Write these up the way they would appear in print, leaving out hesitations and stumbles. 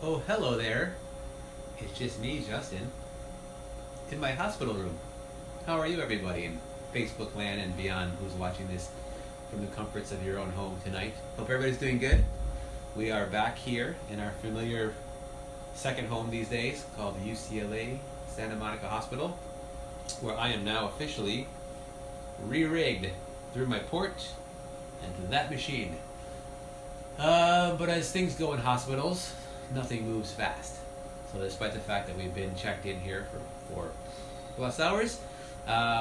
Oh, hello there. It's just me, Justin, in my hospital room. How are you, everybody in Facebook land and beyond who's watching this from the comforts of your own home tonight? Hope everybody's doing good. We are back here in our familiar second home these days called the UCLA Santa Monica Hospital, where I am now officially re-rigged through my port and to that machine. But as things go in hospitals, nothing moves fast. So despite the fact that we've been checked in here for 4+ hours,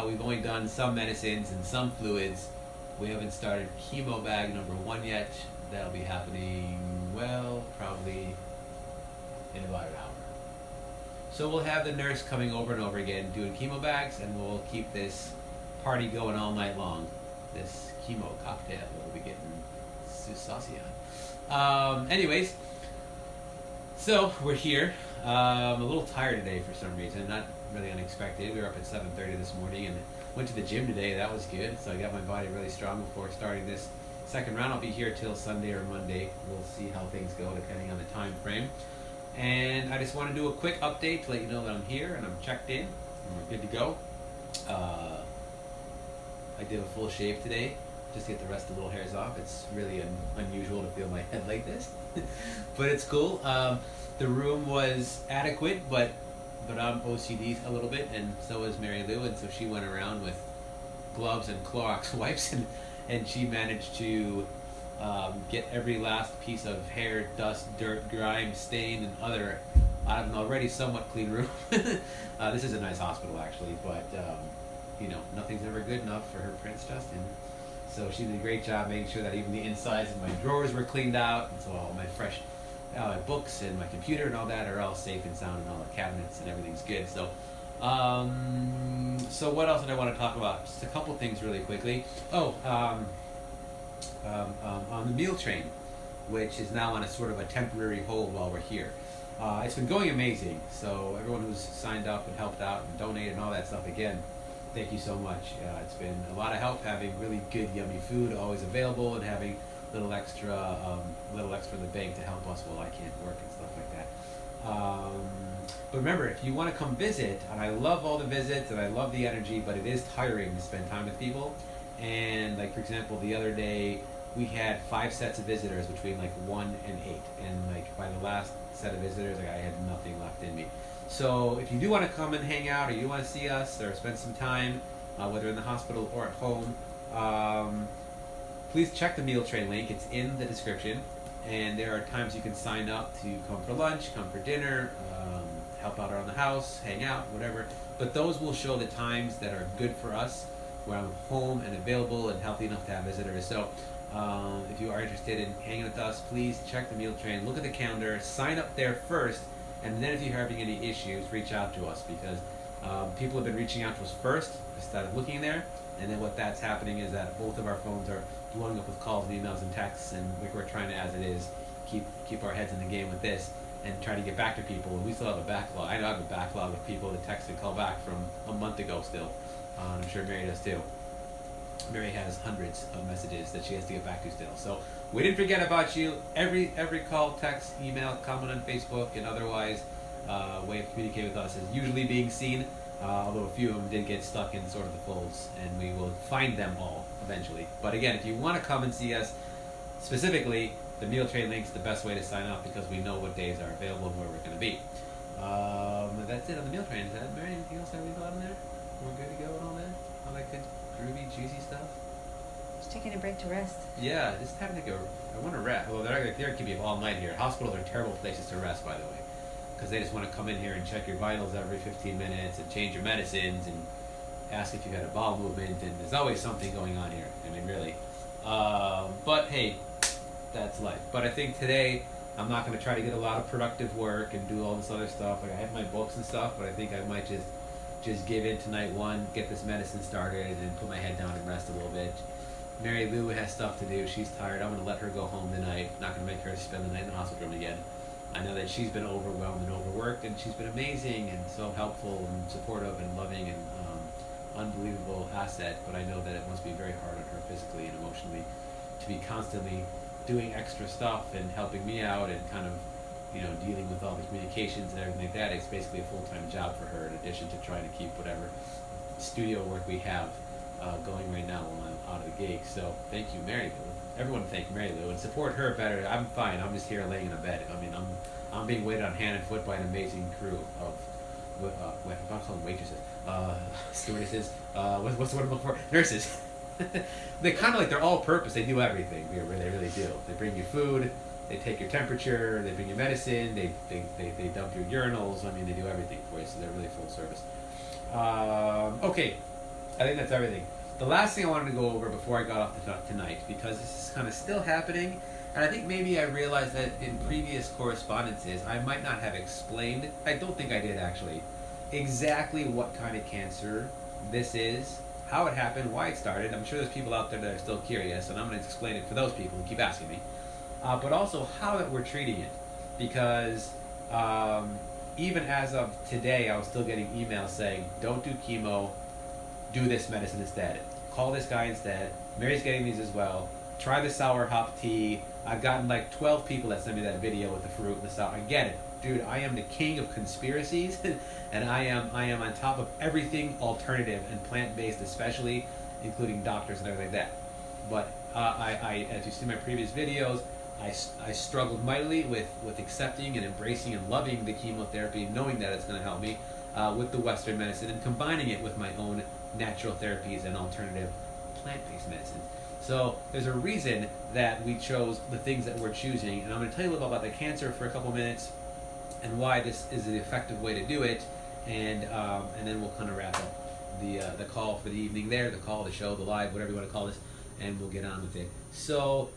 we've only done some medicines and some fluids. We haven't started chemo bag number 1 yet. That'll be happening, well, probably in about an hour. So we'll have the nurse coming over and over again doing chemo bags, and we'll keep this party going all night long. This chemo cocktail that we'll be getting saucy on. Anyways, so we're here. I'm a little tired today for some reason, not really unexpected. We were up at 7:30 this morning and went to the gym today. That was good. So I got my body really strong before starting this second round. I'll be here till Sunday or Monday. We'll see how things go depending on the time frame. And I just want to do a quick update to let you know that I'm here and I'm checked in and we're good to go. I did a full shave today just to get the rest of the little hairs off. It's really unusual to feel my head like this, but it's cool. The room was adequate, but I'm OCD a little bit, and so is Mary Lou, and so she went around with gloves and Clorox wipes, and she managed to get every last piece of hair, dust, dirt, grime, stain, and other out of an already somewhat clean room. This is a nice hospital, actually, but nothing's ever good enough for her Prince Justin. So she did a great job making sure that even the insides of my drawers were cleaned out, and so all my fresh my books and my computer and all that are all safe and sound, and all the cabinets and everything's good. So, so what else did I want to talk about? Just a couple things really quickly. On the meal train, which is now on a sort of a temporary hold while we're here. It's been going amazing. So everyone who's signed up and helped out and donated and all that stuff, again, thank you so much. It's been a lot of help having really good, yummy food always available, and having little extra in the bank to help us while I can't work and stuff like that. But remember, if you want to come visit, and I love all the visits and I love the energy, but it is tiring to spend time with people. And like, for example, the other day we had 5 sets of visitors between like 1 and 8, and like by the last set of visitors, like, I had nothing left in me. So if you do want to come and hang out, or you want to see us or spend some time, whether in the hospital or at home, please check the meal train link. It's in the description, and there are times you can sign up to come for lunch, come for dinner, help out around the house, hang out, whatever. But those will show the times that are good for us, where I'm home and available and healthy enough to have visitors. So if you are interested in hanging with us, please check the meal train, look at the calendar, sign up there first, and then if you're having any issues, reach out to us, because people have been reaching out to us first instead of looking there. And then what that's happening is that both of our phones are blowing up with calls and emails and texts, and we're trying to, as it is, keep our heads in the game with this and try to get back to people. And we still have a backlog. I know I have a backlog of people that text and call back from a month ago still. I'm sure Mary does too. Mary has hundreds of messages that she has to get back to still. So we didn't forget about you. Every call, text, email, comment on Facebook, and otherwise way of communicating with us is usually being seen. Although a few of them did get stuck in sort of the folds, and we will find them all eventually. But again, if you want to come and see us specifically, the meal train link's the best way to sign up, because we know what days are available and where we're going to be. That's it on the meal train. Is that, Mary, anything else that we got in there? We're good to go and all that? All that good, groovy, juicy stuff? Just taking a break to rest. Yeah, just having to go. I want to rest. Well, there can be all night here. Hospitals are terrible places to rest, by the way, because they just want to come in here and check your vitals every 15 minutes and change your medicines and ask if you've had a bowel movement, and there's always something going on here. I mean, really. But hey, that's life. But I think today I'm not going to try to get a lot of productive work and do all this other stuff. Like, I have my books and stuff, but I think I might just give in tonight, get this medicine started, and put my head down and rest a little bit. Mary Lou has stuff to do. She's tired. I'm going to let her go home tonight. Not going to make her spend the night in the hospital room again. I know that she's been overwhelmed and overworked, and she's been amazing and so helpful and supportive and loving and unbelievable asset, but I know that it must be very hard on her physically and emotionally to be constantly doing extra stuff and helping me out and kind of dealing with all the communications and everything like that. It's basically a full-time job for her in addition to trying to keep whatever studio work we have going right now while I'm out of the gig. So thank you, Mary Lou. Everyone thank Mary Lou and support her better. I'm fine. I'm just here laying in a bed. I mean, I'm being waited on hand and foot by an amazing crew of I'm not calling waitresses, stewardesses. What's the word I'm looking for? Nurses. They kind of like they're all purpose. They do everything. They really do. They bring you food. They take your temperature. They bring you medicine. They dump your urinals. I mean, they do everything for you. So they're really full service. Okay, I think that's everything. The last thing I wanted to go over before I got off the top tonight, because this is kind of still happening, and I think maybe I realized that in previous correspondences I might not have explained, I don't think I did actually, exactly what kind of cancer this is, how it happened, why it started. I'm sure there's people out there that are still curious, and I'm going to explain it for those people who keep asking me. But also how that we're treating it, because even as of today, I was still getting emails saying, don't do chemo, do this medicine instead. Call this guy instead. Mary's getting these as well. Try the sour hop tea. I've gotten like 12 people that sent me that video with the fruit and the sour. I get it. Dude, I am the king of conspiracies, and I am on top of everything alternative and plant-based, especially, including doctors and everything like that. But I as you see in my previous videos, I struggled mightily with accepting and embracing and loving the chemotherapy, knowing that it's going to help me with the Western medicine and combining it with my own natural therapies and alternative plant-based medicines. So there's a reason that we chose the things that we're choosing, and I'm going to tell you a little about the cancer for a couple minutes and why this is the effective way to do it, and then we'll kind of wrap up the call for the evening there, the call, the show, the live, whatever you want to call this, and we'll get on with it. So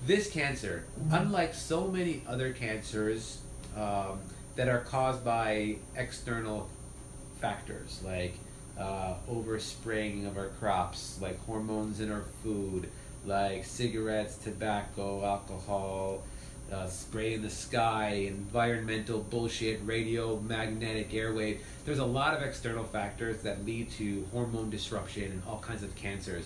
this cancer, unlike so many other cancers that are caused by external factors like overspraying of our crops, like hormones in our food, like cigarettes, tobacco, alcohol, spray in the sky, environmental bullshit, radio, magnetic, airwave. There's a lot of external factors that lead to hormone disruption and all kinds of cancers.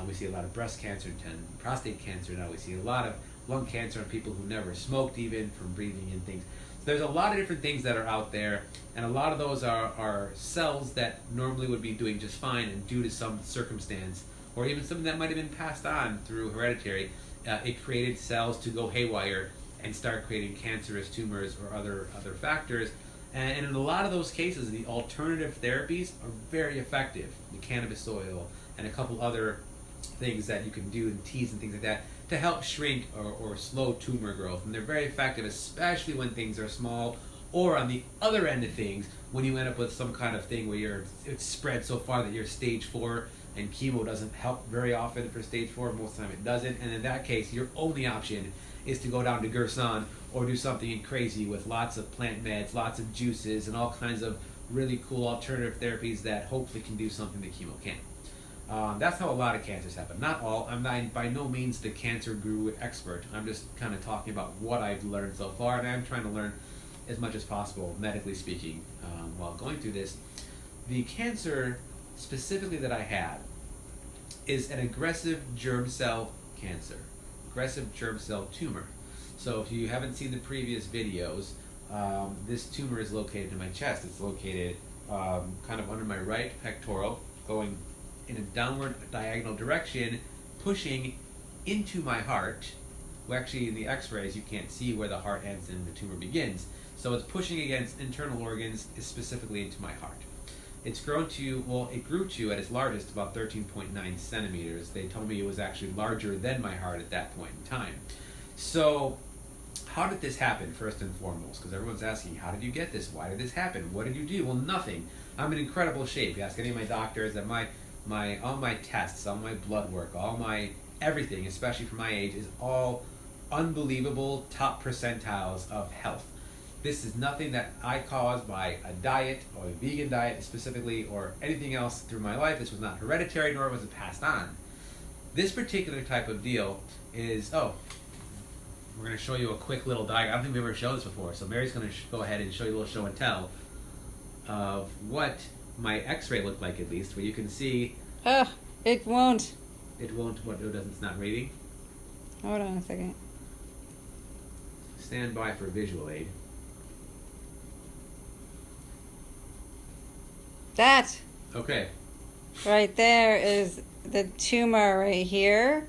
We see a lot of breast cancer and prostate cancer now. We see a lot of lung cancer in people who never smoked, even from breathing in things. There's a lot of different things that are out there, and a lot of those are cells that normally would be doing just fine, and due to some circumstance, or even something that might have been passed on through hereditary, it created cells to go haywire and start creating cancerous tumors or other factors. And in a lot of those cases, the alternative therapies are very effective. The cannabis oil and a couple other things that you can do in teas and things like that to help shrink or slow tumor growth. And they're very effective, especially when things are small, or on the other end of things, when you end up with some kind of thing where it's spread so far that you're stage 4, and chemo doesn't help very often for stage 4, most of the time it doesn't, and in that case, your only option is to go down to Gerson or do something crazy with lots of plant meds, lots of juices, and all kinds of really cool alternative therapies that hopefully can do something that chemo can't. That's how a lot of cancers happen. Not all. I'm by no means the cancer guru expert. I'm just kind of talking about what I've learned so far, and I'm trying to learn as much as possible, medically speaking, while going through this. The cancer specifically that I had is an aggressive germ cell cancer, aggressive germ cell tumor. So if you haven't seen the previous videos, this tumor is located in my chest. It's located kind of under my right pectoral, going in a downward diagonal direction, pushing into my heart. Well, actually, in the x-rays, you can't see where the heart ends and the tumor begins. So it's pushing against internal organs, specifically into my heart. It's grown to, well, it grew to, at its largest, about 13.9 centimeters. They told me it was actually larger than my heart at that point in time. So how did this happen, first and foremost? Because everyone's asking, how did you get this? Why did this happen? What did you do? Well, nothing. I'm in incredible shape. You ask any of my doctors that all my tests, all my blood work, all my everything, especially for my age, is all unbelievable top percentiles of health. This is nothing that I caused by a diet or a vegan diet specifically or anything else through my life. This was not hereditary, nor was it passed on. This particular type of deal is, we're going to show you a quick little diagram. I don't think we've ever shown this before, so Mary's going to go ahead and show you a little show and tell of what my x-ray looked like, at least, where you can see... It won't. It won't, what, it doesn't, it's not reading? Hold on a second. stand by for visual aid. That Okay. right there is the tumor right here.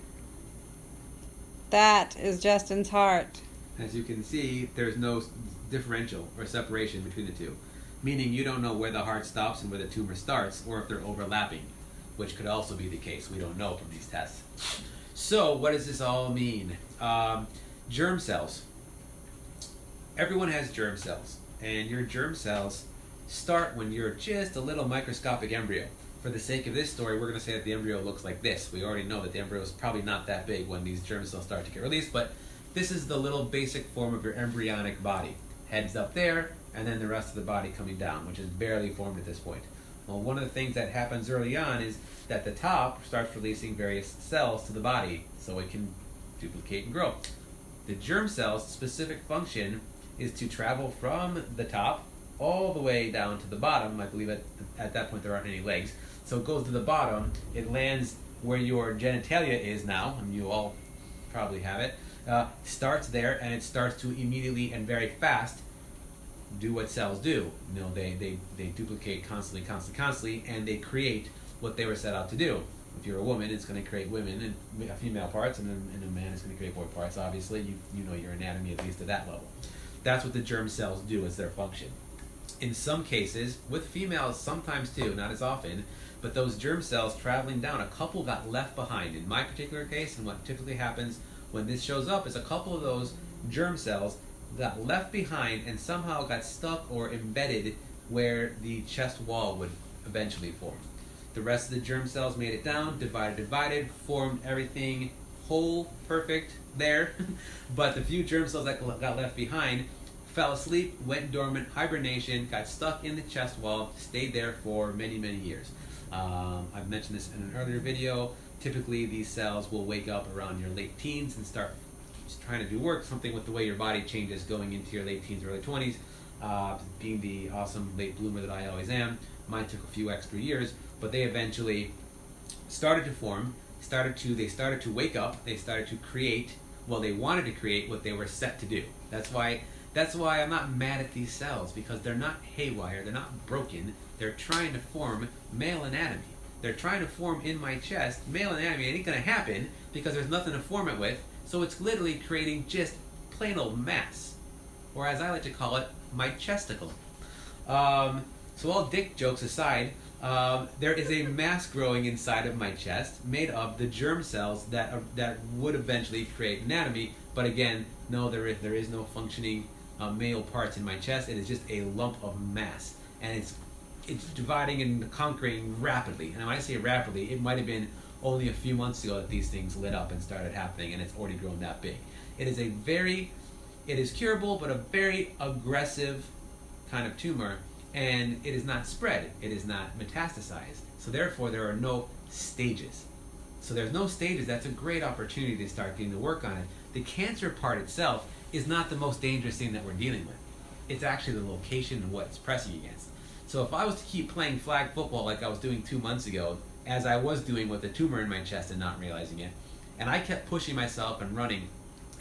That is Justin's heart. As you can see, there's no differential or separation between the two, meaning you don't know where the heart stops and where the tumor starts, or if they're overlapping, which could also be the case. We don't know from these tests. So what does this all mean? Germ cells. Everyone has germ cells, and your germ cells start when you're just a little microscopic embryo. For the sake of this story, we're going to say that the embryo looks like this. We already know that the embryo is probably not that big when these germ cells start to get released, but this is the little basic form of your embryonic body. Head's up there, and then the rest of the body coming down, which is barely formed at this point. Well, one of the things that happens early on is that the top starts releasing various cells to the body so it can duplicate and grow. The germ cell's specific function is to travel from the top all the way down to the bottom. I believe at that point there aren't any legs. So it goes to the bottom, it lands where your genitalia is now, and you all probably have it, starts there, and it starts to immediately and very fast do what cells do. You know, they duplicate constantly, and they create what they were set out to do. If you're a woman, it's going to create women and female parts, and a man is going to create boy parts. Obviously, you know your anatomy at least at that level. That's what the germ cells do as their function. In some cases, with females sometimes too, not as often, but those germ cells traveling down, a couple got left behind. In my particular case, and what typically happens when this shows up is a couple of those germ cells got left behind and somehow got stuck or embedded where the chest wall would eventually form. The rest of the germ cells made it down, divided, formed everything whole, perfect there. But the few germ cells that got left behind fell asleep, went dormant, hibernation, got stuck in the chest wall, stayed there for many, many years. I've mentioned this in an earlier video. Typically, these cells will wake up around your late teens and start trying to do work, something with the way your body changes going into your late teens, early 20s. Being the awesome late bloomer that I always am, mine took a few extra years, but they eventually started to form, they started to wake up, they started to create, well, they wanted to create what they were set to do. That's why I'm not mad at these cells, because they're not haywire, they're not broken, they're trying to form male anatomy. They're trying to form in my chest male anatomy. It ain't gonna happen because there's nothing to form it with, so it's literally creating just plain old mass, or as I like to call it, my chesticle. So all dick jokes aside, there is a mass growing inside of my chest made of the germ cells that would eventually create anatomy. But again, no, there is no functioning male parts in my chest. It is just a lump of mass, and it's dividing and conquering rapidly. And when I say rapidly, it might have been only a few months ago that these things lit up and started happening, and it's already grown that big. It is curable, but a very aggressive kind of tumor, and it is not spread. It is not metastasized. So therefore, there are no stages. So there's no stages. That's a great opportunity to start getting to work on it. The cancer part itself is not the most dangerous thing that we're dealing with. It's actually the location and what it's pressing against. So if I was to keep playing flag football like I was doing 2 months ago, as I was doing with the tumor in my chest and not realizing it, and I kept pushing myself and running,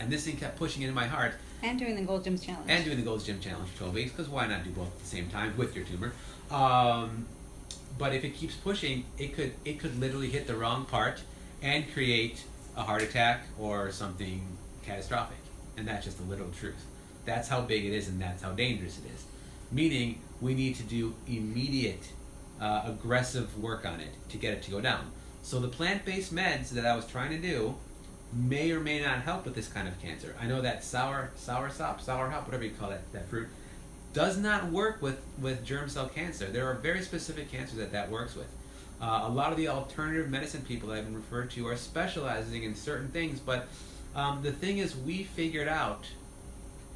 and this thing kept pushing into my heart. And doing the Gold Gym Challenge. And doing the Gold's Gym Challenge for 12 weeks, because why not do both at the same time with your tumor? But if it keeps pushing, it could literally hit the wrong part and create a heart attack or something catastrophic. And that's just the literal truth. That's how big it is, and that's how dangerous it is. Meaning, we need to do immediate, aggressive work on it to get it to go down. So the plant-based meds that I was trying to do may or may not help with this kind of cancer. I know that sour hop, whatever you call that fruit, does not work with germ cell cancer. There are very specific cancers that works with. A lot of the alternative medicine people that I've been referred to are specializing in certain things, but the thing is, we figured out,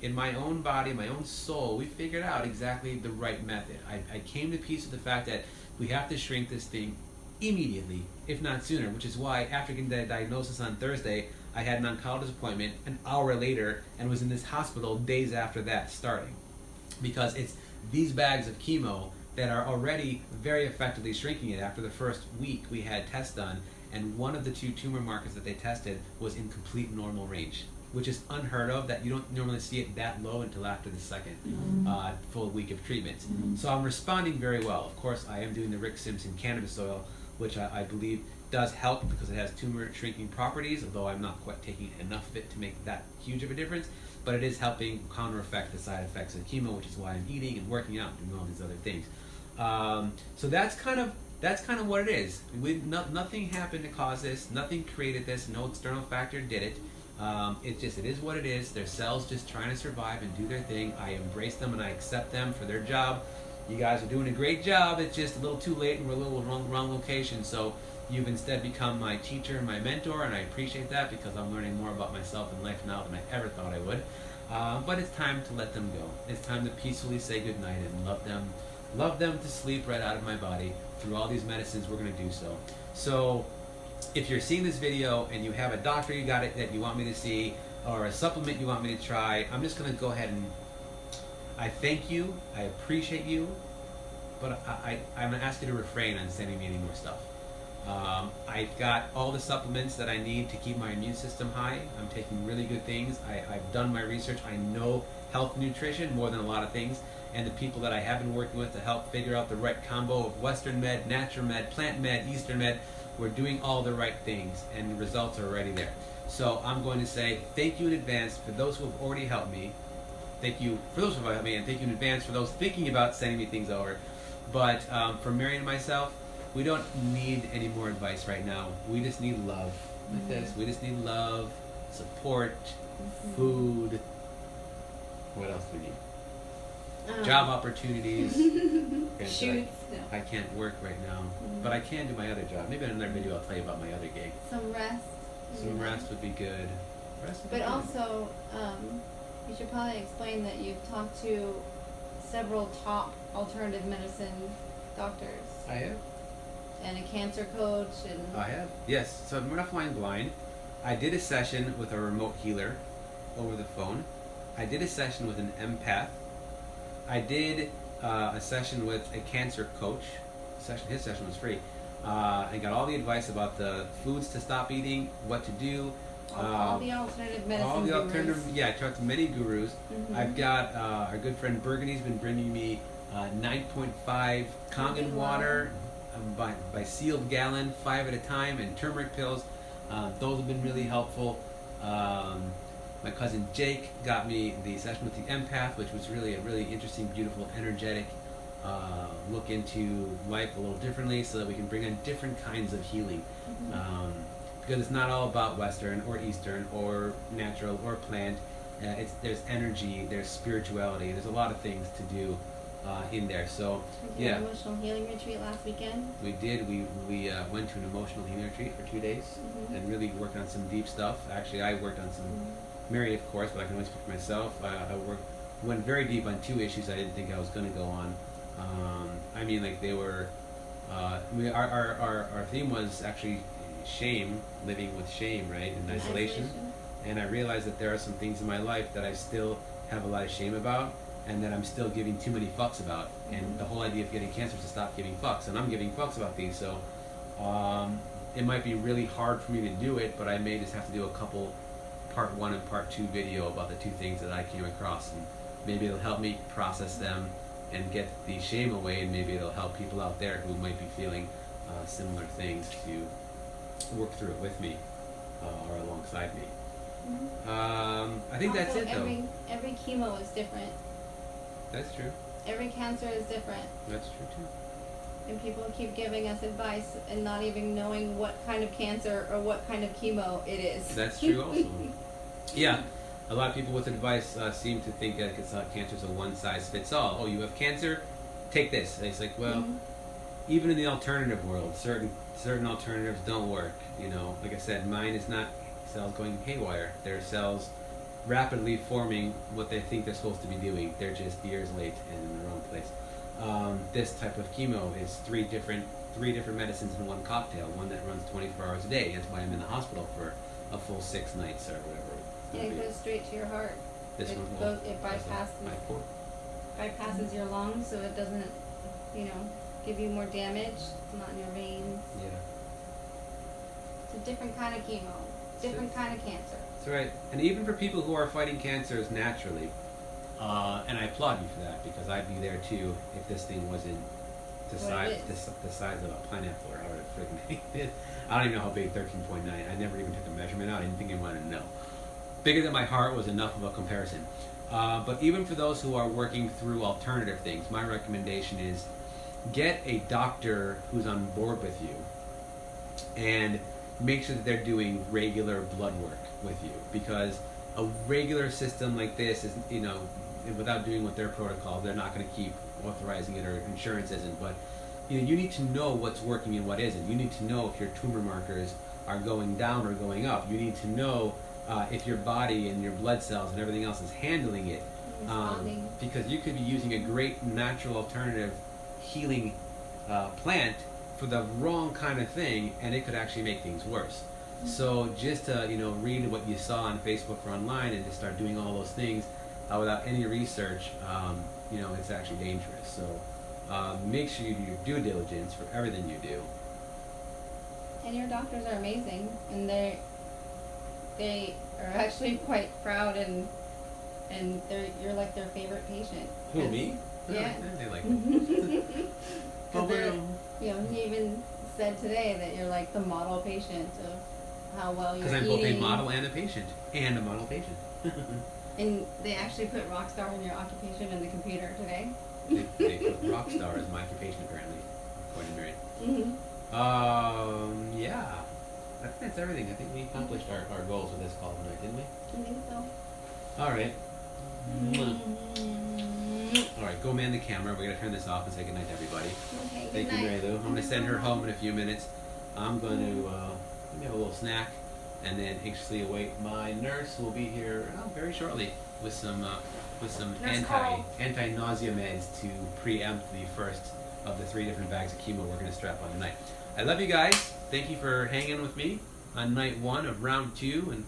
in my own body, my own soul, we figured out exactly the right method. I came to peace with the fact that we have to shrink this thing immediately, if not sooner, which is why after getting that diagnosis on Thursday, I had an oncologist appointment an hour later and was in this hospital days after that starting. Because it's these bags of chemo that are already very effectively shrinking it. After the first week, we had tests done, and one of the 2 tumor markers that they tested was in complete normal range. which is unheard of. That you don't normally see it that low until after the second full week of treatment. So I'm responding very well. Of course, I am doing the Rick Simpson cannabis oil, which I believe does help because it has tumor shrinking properties, although I'm not quite taking enough of it to make that huge of a difference. But it is helping counter-effect the side effects of chemo, which is why I'm eating and working out and doing all these other things. So that's kind of what it is. Nothing happened to cause this. Nothing created this. No external factor did it. It is what it is. Their cells just trying to survive and do their thing. I embrace them and I accept them for their job. You guys are doing a great job. It's just a little too late and we're a little wrong location. So you've instead become my teacher and my mentor, and I appreciate that because I'm learning more about myself and life now than I ever thought I would. But it's time to let them go. It's time to peacefully say goodnight and love them to sleep right out of my body. Through all these medicines, we're going to do so. So if you're seeing this video and you have a doctor that you want me to see, or a supplement you want me to try, I'm just going to go ahead and I thank you, I appreciate you, but I'm going to ask you to refrain on sending me any more stuff. I've got all the supplements that I need to keep my immune system high. I'm taking really good things. I've done my research. I know health nutrition more than a lot of things, and the people that I have been working with to help figure out the right combo of Western med, natural med, plant med, Eastern med, we're doing all the right things, and the results are already there. So I'm going to say thank you in advance for those who have already helped me. Thank you for those who have helped me, and thank you in advance for those thinking about sending me things over. But for Marion and myself, we don't need any more advice right now. We just need love. Like this. We just need love, support, food. What else do we need? Job opportunities. Shoots. I can't work right now, but I can do my other job. Maybe in another video I'll tell you about my other gig. Some rest. Some rest would be good. But also, you should probably explain that you've talked to several top alternative medicine doctors. I have. And a cancer coach. And I have. Yes. So we're not flying blind. I did a session with a remote healer over the phone. I did a session with an empath. I did a session with a cancer coach. His session was free. I got all the advice about the foods to stop eating, what to do. All the alternative medicine all the gurus. alternative, yeah, I talked to many gurus. I've got our good friend Burgundy's been bringing me 9.5 Kangen water by sealed gallon, 5 at a time, and turmeric pills. Those have been really helpful. My cousin Jake got me the session with the empath, which was really a really interesting, beautiful, energetic look into life a little differently so that we can bring in different kinds of healing. Because it's not all about Western or Eastern or natural or plant. There's energy, there's spirituality, there's a lot of things to do in there. So Did you have an emotional healing retreat last weekend? we did. We went to an emotional healing retreat for 2 days and really worked on some deep stuff. Actually, I worked on some, Mary of course, but I can only speak for myself. I went very deep on 2 issues I didn't think I was going to go on. I mean, like they were, our theme was actually shame, living with shame, right, and isolation. And I realized that there are some things in my life that I still have a lot of shame about, and that I'm still giving too many fucks about. And the whole idea of getting cancer is to stop giving fucks, and I'm giving fucks about these. So it might be really hard for me to do it, but I may just have to do a couple part 1 and part 2 video about the 2 things that I came across, and maybe it'll help me process them and get the shame away, and maybe it'll help people out there who might be feeling similar things to work through it with me or alongside me. I think also, that's it though. Every chemo is different. That's true. Every cancer is different. That's true too. And people keep giving us advice and not even knowing what kind of cancer or what kind of chemo it is. That's true also. Yeah. A lot of people with advice seem to think that cancer is a one-size-fits-all. Oh, you have cancer? Take this. And it's like, well, even in the alternative world, certain alternatives don't work. You know, like I said, mine is not cells going haywire. They're cells rapidly forming what they think they're supposed to be doing. They're just years late and in the wrong place. This type of chemo is three different medicines in one cocktail. One that runs 24 hours a day. That's why I'm in the hospital for a full 6 nights or whatever. And it goes straight to your heart. It bypasses your lungs, so it doesn't, give you more damage. It's not in your veins. Yeah. It's a different kind of chemo, different kind of cancer. That's right. And even for people who are fighting cancers naturally, and I applaud you for that because I'd be there too if this thing wasn't the size of a pineapple or however it freaking big. I don't even know how big 13.9. I never even took a measurement out. I didn't think I wanted to know. Bigger than my heart was enough of a comparison. But even for those who are working through alternative things, my recommendation is get a doctor who's on board with you and make sure that they're doing regular blood work with you, because a regular system like this is, without doing what their protocol, they're not going to keep authorizing it, or insurance isn't. But you need to know what's working and what isn't. You need to know if your tumor markers are going down or going up. You need to know if your body and your blood cells and everything else is handling it. Because you could be using a great natural alternative healing plant for the wrong kind of thing, and it could actually make things worse. So just to read what you saw on Facebook or online and just start doing all those things without any research, it's actually dangerous. So make sure you do your due diligence for everything you do. And your doctors are amazing, and they are actually quite proud, and you're like their favorite patient. Who, me? Yeah. They like me. He even said today that you're like the model patient of how well you're eating. Because I'm both a model and a patient. And a model patient. And they actually put rock star in your occupation in the computer today. They put rock star as my occupation, apparently, according to Mary. Yeah. I think that's everything. I think we accomplished our goals with this call tonight, didn't we? I think so. All right. All right, go man the camera. We're going to turn this off and say goodnight to everybody. Okay, good Thank night. you, Mary Lou. I'm going to send her home in a few minutes. I'm going to have a little snack and then anxiously await my nurse, who will be here very shortly with some anti-nausea meds to preempt the first of the 3 different bags of chemo we're going to strap on tonight. I love you guys. Thank you for hanging with me on night 1 of round 2. And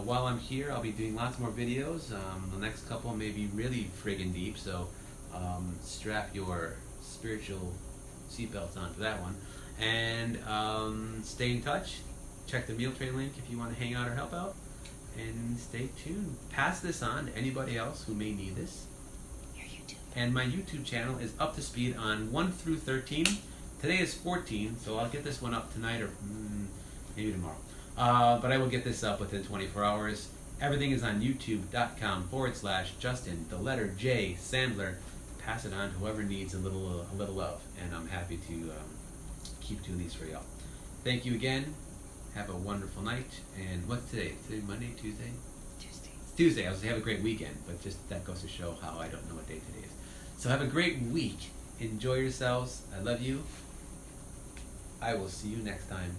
while I'm here, I'll be doing lots more videos. The next couple may be really friggin' deep, so strap your spiritual seatbelts onto that one. And stay in touch. Check the meal train link if you want to hang out or help out. And stay tuned. Pass this on to anybody else who may need this. Your YouTube. And my YouTube channel is up to speed on 1 through 13. Today is 14, so I'll get this one up tonight or maybe tomorrow. But I will get this up within 24 hours. Everything is on youtube.com/Justin, the letter J, Sandler. Pass it on to whoever needs a little love. And I'm happy to keep doing these for y'all. Thank you again. Have a wonderful night. And what's today? Today Monday, Tuesday? Tuesday. It's Tuesday. I was going to have a great weekend, but just that goes to show how I don't know what day today is. So have a great week. Enjoy yourselves. I love you. I will see you next time.